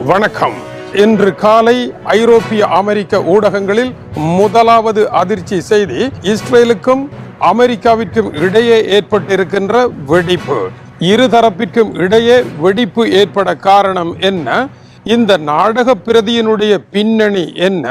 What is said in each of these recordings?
வணக்கம். இன்று காலை ஐரோப்பிய அமெரிக்க ஊடகங்களில் முதலாவது அதிர்ச்சி செய்தி இஸ்ரேலுக்கும் அமெரிக்காவிற்கும் இடையே ஏற்பட்டிருக்கின்ற வெடிப்பு. இருதரப்பிற்கும் இடையே வெடிப்பு ஏற்பட காரணம் என்ன? இந்த நாடக பிரதியினுடைய பின்னணி என்ன?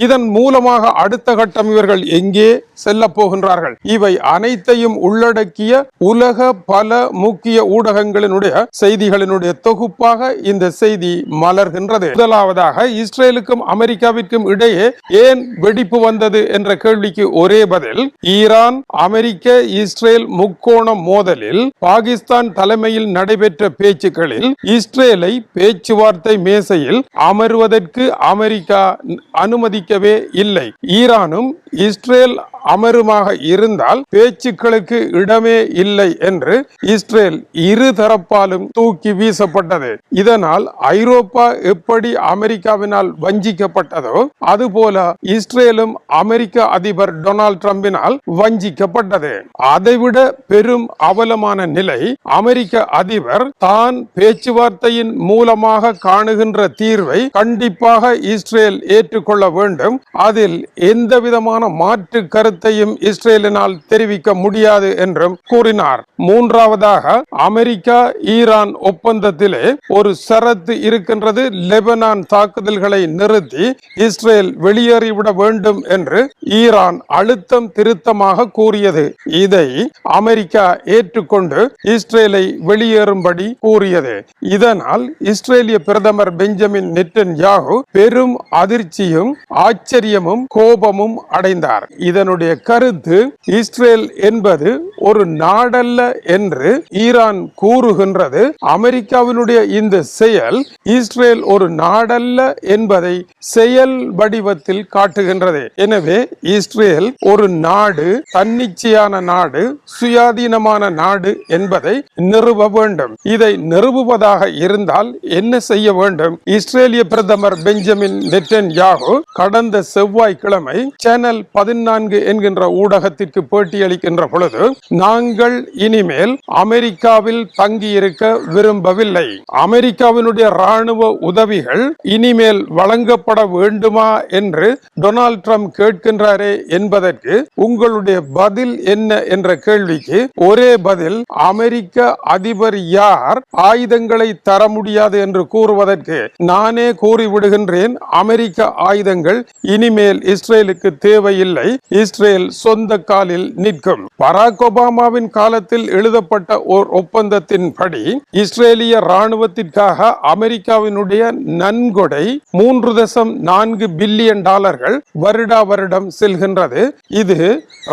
இதன் மூலமாக அடுத்த கட்டம் இவர்கள் எங்கே செல்ல போகின்றார்கள்? இவை அனைத்தையும் உள்ளடக்கிய உலக பல முக்கிய ஊடகங்களினுடைய செய்திகளினுடைய தொகுப்பாக இந்த செய்தி மலர்கின்றது. முதலாவதாக, இஸ்ரேலுக்கும் அமெரிக்காவிற்கும் இடையே ஏன் வெடிப்பு வந்தது என்ற கேள்விக்கு ஒரே பதில், ஈரான் அமெரிக்க இஸ்ரேல் முக்கோண மோதலில் பாகிஸ்தான் தலைமையில் நடைபெற்ற பேச்சுக்களில் இஸ்ரேலை பேச்சுவார்த்தை மேசையில் அமர்வதற்கு அமெரிக்கா அனுமதிக்கவே இல்லை. ஈரானும் இஸ்ரேல் அமருமாக இருந்தால் பேச்சுக்களுக்கு இடமே இல்லை என்று இஸ்ரேல் இரு தரப்பாலும் தூக்கி வீசப்பட்டது. இதனால் ஐரோப்பா எப்படி அமெரிக்காவினால் வஞ்சிக்கப்பட்டதோ அதுபோல இஸ்ரேலும் அமெரிக்க அதிபர் டொனால்ட் ட்ரம்பினால் வஞ்சிக்கப்பட்டது. அதைவிட பெரும் அவலமான நிலை, அமெரிக்க அதிபர் தான் பேச்சுவார்த்தையின் மூலமாக காணுகின்ற தீர்வை கண்டிப்பாக இஸ்ரேல் ஏற்றுக்கொள்ள வேண்டும், அதில் எந்த விதமான மாற்று கருத்தையும் இஸ்ரேலினால் தெரிவிக்க முடியாது என்றும் கூறினார். மூன்றாவதாக, அமெரிக்கா ஈரான் ஒப்பந்தத்திலே ஒரு ஷரத்து இருக்கின்றது. லெபனான் தாக்குதல்களை நிறுத்தி இஸ்ரேல் வெளியேறிவிட வேண்டும் என்று ஈரான் அழுத்தம் திருத்தமாக கூறியது. இதை அமெரிக்கா ஏற்றுக்கொண்டு இஸ்ரேலை வெளியேறும்படி கூறியது. இதனால் இஸ்ரேலிய பிரதமர் பெஞ்சமின் நெட்டன்யாகு பெரும் அதிர்ச்சியும் ஆச்சரியமும் கோபமும் அடைந்தார். இதனுடைய கருத்து, இஸ்ரேல் என்பது ஒரு நாடல்ல என்று ஈரான் கூறுகின்றது. அமெரிக்காவினுடைய இந்த செயல் இஸ்ரேல் ஒரு நாடல்ல என்பதை செயல் வடிவத்தில் காட்டுகின்றது. எனவே இஸ்ரேல் ஒரு நாடு, தன்னிச்சையான நாடு, சுயாதீனமான நாடு என்பதை நிறுவ வேண்டும். இதை நிறுவுவதாக இருந்தால் என்ன செய்ய வேண்டும்? இஸ்ரேலிய பிரதமர் பெஞ்சமின் நெட்டன்யாகு கடந்த செவ்வாய்க்கிழமை சேனல் 14 என்கின்ற ஊடகத்திற்கு பேட்டியளிக்கின்ற பொழுது, நாங்கள் இனிமேல் அமெரிக்காவில் தங்கியிருக்க விரும்பவில்லை, அமெரிக்காவினுடைய ராணுவ உதவிகள் இனிமேல் வழங்கப்பட வேண்டுமா என்று டொனால்ட் ட்ரம்ப் கேட்கின்றாரே என்பதற்கு உங்களுடைய பதில் என்ன என்ற கேள்விக்கு ஒரே பதில், அமெரிக்க அதிபர் யார் ஆயுதங்களை தர முடியாது என்று கூறுவதற்கு நானே கூறிவிடுகின்றேன், அமெரிக்க ஆயுதங்கள் இனிமேல் இஸ்ரேலுக்கு தேவையில்லை, இஸ்ரேல் சொந்த காலில் நிற்கும். பராக் ஒபாமாவின் காலத்தில் எழுதப்பட்ட ஓர் ஒப்பந்தத்தின் படி இஸ்ரேலிய ராணுவத்திற்காக அமெரிக்காவினுடைய நன்கொடை $3.4 பில்லியன் வருடா வருடம் செல்கின்றது. இது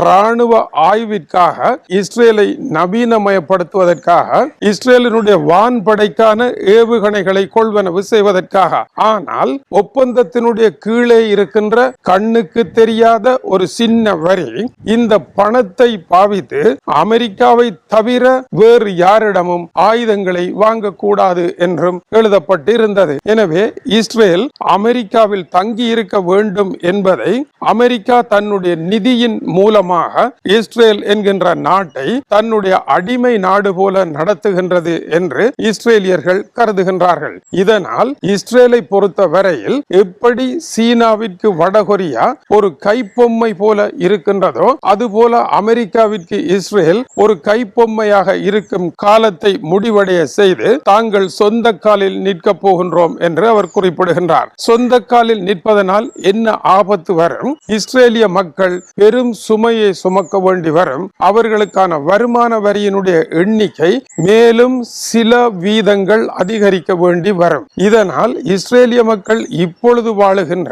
ராணுவ ஆய்விற்காக, இஸ்ரேலை நவீனமயப்படுத்துவதற்காக, இஸ்ரேலினுடைய வான்படைக்கான ஏவுகணைகளை கொள்வனவு செய்வதற்காக. ஆனால் ஒப்பந்தத்தினுடைய கீழே இருக்கின்ற கண்ணுக்கு தெரியாத ஒரு சின்ன வரி இந்த பணத்தை பாவித்து அமெரிக்காவை தவிர வேறு யாரிடமும் ஆயுதங்களை வாங்கக்கூடாது என்றும் எழுதப்பட்டிருந்தது. எனவே இஸ்ரேல் அமெரிக்காவில் தங்கி இருக்க வேண்டும் என்பதை அமெரிக்கா தன்னுடைய நிதியின் மூலமாக இஸ்ரேல் என்கின்ற நாட்டை தன்னுடைய அடிமை நாடு போல நடத்துகின்றது என்று இஸ்ரேலியர்கள் கருதுகின்றார்கள். இதனால் இஸ்ரேலை பொறுத்த வரையில் எப்படி சீனாவிற்கு வடகொரியா ஒரு கைப்பொம்மை போல இருக்கின்றதோ அதுபோல அமெரிக்காவிற்கு இஸ்ரேல் ஒரு கைப்பொம்மையாக இருக்கும் காலத்தை முடிவடைய செய்து தாங்கள் சொந்த காலில் நிற்க போகின்றோம் என்று அவர் குறிப்பிடுகின்றார். சொந்த காலில் நிற்பதனால் என்ன ஆபத்து வரும்? இஸ்ரேலிய மக்கள் பெரும் சுமையை சுமக்க வேண்டி வரும். அவர்களுக்கான வருமான வரியினுடைய எண்ணிக்கை மேலும் சில வீதங்கள் அதிகரிக்க வேண்டி வரும். இதனால் இஸ்ரேலிய மக்கள் இப்பொழுது வாழுகின்ற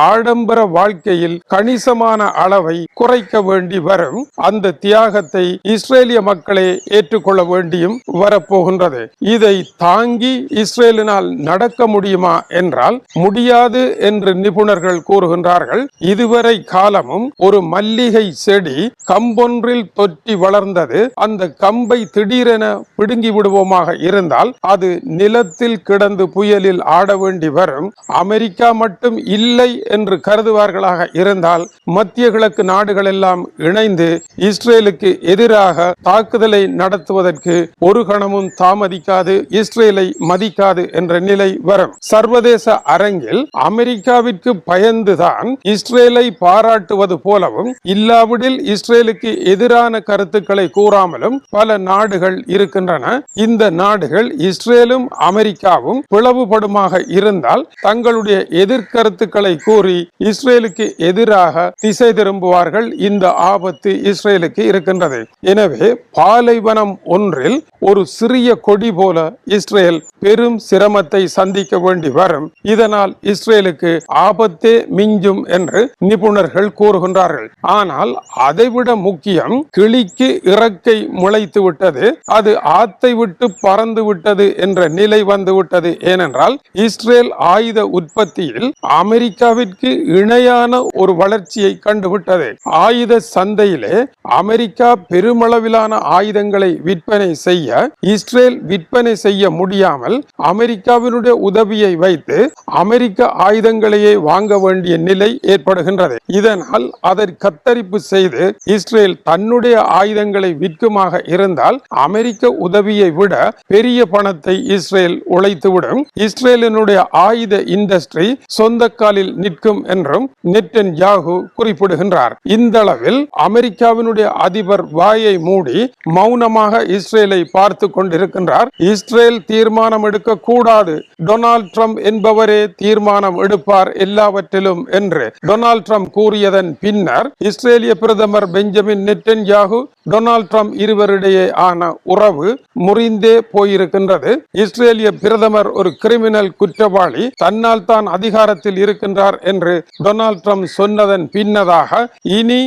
ஆடம்பர வாழ்க்கையில் கணிசமான அளவை குறைக்க வேண்டி வரும். அந்த தியாகத்தை இஸ்ரேலிய மக்களே ஏற்றுக்கொள்ள வேண்டியும் வரப்போகின்றது. இதை தாங்கி இஸ்ரேலினால் நடக்க முடியுமா என்றால் முடியாது என்று நிபுணர்கள் கூறுகின்றார்கள். இதுவரை காலமும் ஒரு மல்லிகை செடி கம்பொன்றில் தொற்றி வளர்ந்தது. அந்த கம்பை திடீரென பிடுங்கி விடுவோமாக இருந்தால் அது நிலத்தில் கிடந்து புய அரசியலில் ஆட வேண்டி வரும். அமெரிக்கா மட்டும் இல்லை என்று கருதுவார்களாக இருந்தால் மத்திய கிழக்கு நாடுகள் எல்லாம் இணைந்து இஸ்ரேலுக்கு எதிராக தாக்குதலை நடத்துவதற்கு ஒரு கணமும் தாமதிக்காது, இஸ்ரேலை மதிக்காது என்ற நிலை வரும். சர்வதேச அரங்கில் அமெரிக்காவிற்கு பயந்துதான் இஸ்ரேலை பாராட்டுவது போலவும் இல்லாவிடில் இஸ்ரேலுக்கு எதிரான கருத்துக்களை கூறாமலும் பல நாடுகள் இருக்கின்றன. இந்த நாடுகள் இஸ்ரேலும் அமெரிக்காவும் பிளவுபடுமாக இருந்தால் தங்களுடைய எதிர்கருத்துக்களை கூறி இஸ்ரேலுக்கு எதிராக திசை திரும்புவார்கள். இந்த ஆபத்து இஸ்ரேலுக்கு இருக்கின்றது. எனவே பாலைவனம் ஒன்றில் ஒரு சிறிய கொடி போல இஸ்ரேல் பெரும் சிரமத்தை சந்திக்க வேண்டி வரும். இதனால் இஸ்ரேலுக்கு ஆபத்தே மிஞ்சும் என்று நிபுணர்கள் கூறுகின்றார்கள். ஆனால் அதைவிட முக்கியம், கிளிக்கு இறக்கை முளைத்து விட்டது, அது ஆத்தை விட்டு பறந்து விட்டது என்ற நிலை வந்து விட்டது. ஏனென்றால் இஸ்ரேல் ஆயுத உற்பத்தியில் அமெரிக்காவிற்கு இணையான ஒரு வளர்ச்சியை கண்டுவிட்டது. ஆயுத சந்தையிலே அமெரிக்கா பெருமளவிலான ஆயுதங்களை விற்பனை செய்ய இஸ்ரேல் விற்பனை செய்ய முடியாமல் அமெரிக்காவினுடைய உதவியை வைத்து அமெரிக்க ஆயுதங்களையே வாங்க வேண்டிய நிலை ஏற்படுகின்றது. இதனால் அதை கத்தரிப்பு செய்து இஸ்ரேல் தன்னுடைய ஆயுதங்களை விற்குமாக இருந்தால் அமெரிக்க உதவியை விட பெரிய பணத்தை இஸ்ரேல் உழைத்துவிடும். இஸ்ரேலினுடைய ஆயுத இண்டஸ்ட்ரி சொந்த காலில் நிற்கும் என்றும் நெட்டன்யாகு குறிப்பிடுகின்றார். இந்த அளவில் அமெரிக்காவினுடைய அதிபர் வாயை மூடி மௌனமாக இஸ்ரேலை பார்த்து கொண்டிருக்கின்றார். இஸ்ரேல் தீர்மானம் எடுக்க கூடாது, டொனால்ட் ட்ரம்ப் என்பவரே தீர்மானம் எடுப்பார் எல்லாவற்றிலும் என்று டொனால்ட் ட்ரம்ப் கூறியதன் பின்னர் இஸ்ரேலிய பிரதமர் பெஞ்சமின் நெட்டன்யாகு டொனால்ட் ட்ரம்ப் இருவரிடையே ஆன உறவு முறிந்தே போயிருக்கின்றது. இஸ்ரேலிய பிரதமர் ஒரு கிரிமினல் குற்றவாளி, தன்னால் தான் அதிகாரத்தில் இருக்கின்றார் என்று டொனால்ட் ட்ரம்ப் சொன்னதன் பின்னதாக இனி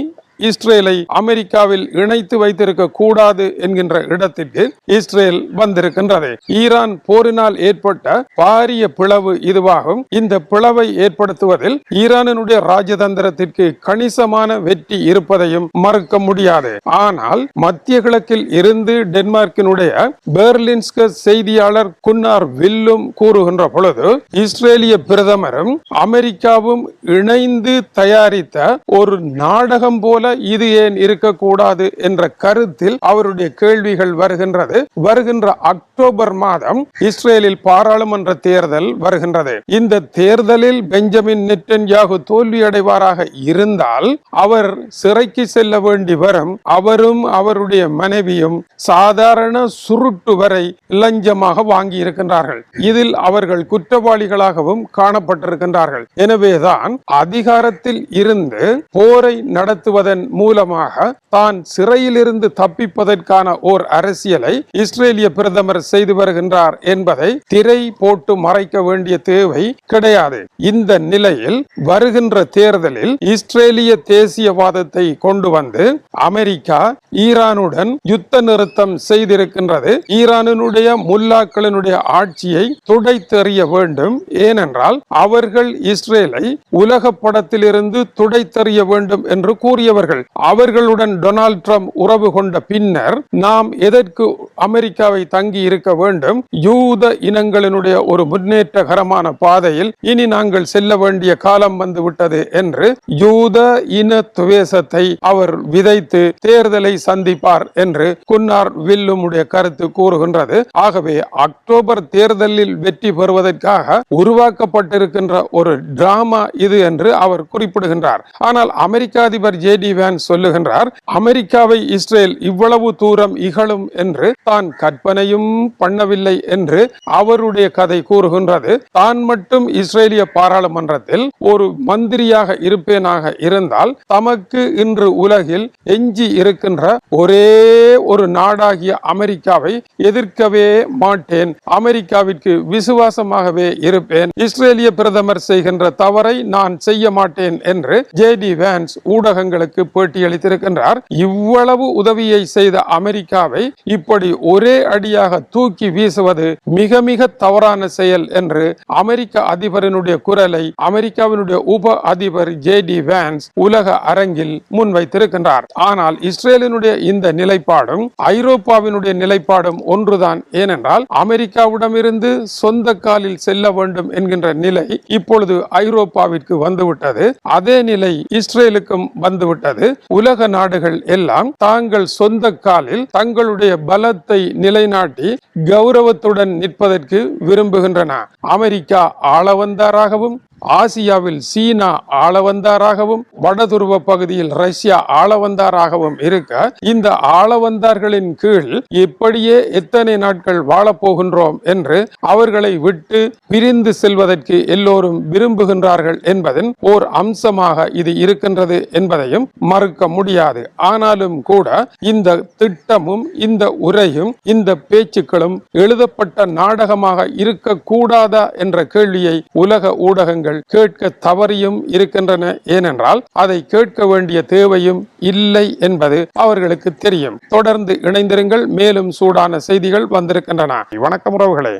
இஸ்ரேலை அமெரிக்காவில் இணைத்து வைத்திருக்க கூடாது என்கின்ற இடத்திற்கு இஸ்ரேல் வந்திருக்கின்றது. ஈரான் போரினால் ஏற்பட்ட பாரிய பிளவு இதுவாகும். இந்த பிளவை ஏற்படுத்துவதில் ஈரானினுடைய ராஜதந்திரத்திற்கு கணிசமான வெற்றி இருப்பதையும் மறுக்க முடியாது. ஆனால் மத்திய கிழக்கில் இருந்து டென்மார்க்கினுடைய பெர்லின்ஸ்க செய்தியாளர் குன்னார் வில்லும் கூறுகின்ற பொழுது இஸ்ரேலிய பிரதமரும் அமெரிக்காவும் இணைந்து தயாரித்த ஒரு நாடகம் போல இது ஏன் இருக்கக்கூடாது என்ற கருத்தில் அவருடைய கேள்விகள் வருகின்றது. வருகின்ற அக்டோபர் மாதம் இஸ்ரேலில் பாராளுமன்ற தேர்தல் வருகின்றது. இந்த தேர்தலில் பெஞ்சமின் நெட்டன்யாகு தோல்வியடைவாராக இருந்தால் அவர் சிறைக்கு செல்ல வேண்டி வரும். அவரும் அவருடைய மனைவியும் சாதாரண சுருட்டு வரை லஞ்சமாக வாங்கி இருக்கின்றார்கள். இதில் அவர்கள் குற்றவாளிகளாகவும் காணப்பட்டிருக்கின்றார்கள். எனவேதான் அதிகாரத்தில் இருந்து போரை நடத்துவதன் மூலமாக தான் சிறையிலிருந்து தப்பிப்பதற்கான ஓர் அரசியலை இஸ்ரேலிய பிரதமர் செய்து வருகின்றார் என்பதை திரை போட்டு மறைக்க வேண்டிய தேவை கிடையாது. இந்த நிலையில் வருகின்ற தேர்தலில் இஸ்ரேலிய தேசியவாதத்தை கொண்டு வந்து அமெரிக்கா ஈரானுடன் யுத்த நிறுத்தம் செய்திருக்கின்றது. ஈரானுடைய முல்லாக்களினுடைய ஆட்சியை துடைத்தெறிய வேண்டும். ஏனென்றால் அவர்கள் இஸ்ரேலை உலக படத்திலிருந்து துடைத்தெறிய வேண்டும் என்று கூறியவர்கள். அவர்களுடன் டொனால்ட் ட்ரம்ப் உறவு கொண்ட பின்னர் நாம் எதற்கு அமெரிக்காவை தங்கி இருக்க வேண்டும்? யூத இனங்களினுடைய ஒரு முன்னேற்றகரமான பாதையில் இனி நாங்கள் செல்ல வேண்டிய காலம் வந்துவிட்டது என்று யூத இன துவேஷத்தை அவர் விதைத்து தேர்தலை சந்திப்பார் என்று குன்னார் வில்லுமுடைய கருத்து கூறுகின்றது. ஆகவே அக்டோபர் தேர்தலில் வெற்றி பெறுவதற்காக உருவாக்கப்பட்டிருக்கின்ற ஒரு டிராமா இது என்று அவர் குறிப்பிடுகின்றார். ஆனால் அமெரிக்க அதிபர் ஜே.டி. வான்ஸ் சொல்லுகின்றார், அமெரிக்காவை இஸ்ரேல் இவ்வளவு தூரம் இகழும் என்று தான் கற்பனையும் பண்ணவில்லை என்று அவருடைய கதை கூறுகின்றது. தான் மட்டும் இஸ்ரேலிய பாராளுமன்றத்தில் ஒரு மந்திரியாக இருப்பேனாக இருந்தால் தமக்கு இன்று உலகில் எஞ்சி இருக்கின்ற ஒரே ஒரு நாடாகிய அமெரிக்காவை எதிர்க்கவே மாட்டேன், அமெரிக்காவிற்கு விசுவாசமாகவே இருப்பேன், இஸ்ரேலிய பிரதமர் செய்கின்ற தவறை நான் செய்ய மாட்டேன் என்று ஜே.டி. வான்ஸ் ஊடகங்களுக்கு செய்திகளுக்கு பேட்டியளித்திருக்கின்றார். இவ்வளவு உதவியை செய்த அமெரிக்காவை இப்படி ஒரே அடியாக தூக்கி வீசுவது மிக மிக தவறான செயல் என்று அமெரிக்க அதிபரினுடைய குரலை அமெரிக்காவினுடைய உப அதிபர் ஜே.டி. வான்ஸ் உலக அரங்கில் முன்வைத்திருக்கின்றார். ஆனால் இஸ்ரேலினுடைய இந்த நிலைப்பாடும் ஐரோப்பாவினுடைய நிலைப்பாடும் ஒன்றுதான். ஏனென்றால் அமெரிக்காவிடமிருந்து சொந்த காலில் செல்ல வேண்டும் என்கின்ற நிலை இப்பொழுது ஐரோப்பாவிற்கு வந்துவிட்டது. அதே நிலை இஸ்ரேலுக்கும் வந்துவிட்டது. உலக நாடுகள் எல்லாம் தாங்கள் சொந்த காலில் தங்களுடைய பலத்தை நிலைநாட்டி கௌரவத்துடன் நிற்பதற்கு விரும்புகின்றன. அமெரிக்கா ஆளவந்தாராகவும், ஆசியாவில் சீனா ஆளவந்தாராகவும், வடதுருவ பகுதியில் ரஷ்யா ஆளவந்தாராகவும் இருக்க, இந்த ஆளவந்தார்களின் கீழ் எப்படியே எத்தனை நாட்கள் வாழப்போகின்றோம் என்று அவர்களை விட்டு பிரிந்து செல்வதற்கு எல்லோரும் விரும்புகின்றார்கள் என்பதன் ஓர் அம்சமாக இது இருக்கின்றது என்பதையும் மறுக்க முடியாது. ஆனாலும் கூட இந்த திட்டமும் இந்த உரையும் இந்த பேச்சுக்களும் எழுதப்பட்ட நாடகமாக இருக்கக்கூடாதா என்ற கேள்வியை உலக ஊடகங்கள் கேட்க தவறியும் இருக்கின்றன. ஏனென்றால் அதை கேட்க வேண்டிய தேவையும் இல்லை என்பது அவர்களுக்கு தெரியும். தொடர்ந்து இணைந்திருங்கள். மேலும் சூடான செய்திகள் வந்திருக்கின்றன. வணக்கம் உறவுகளே.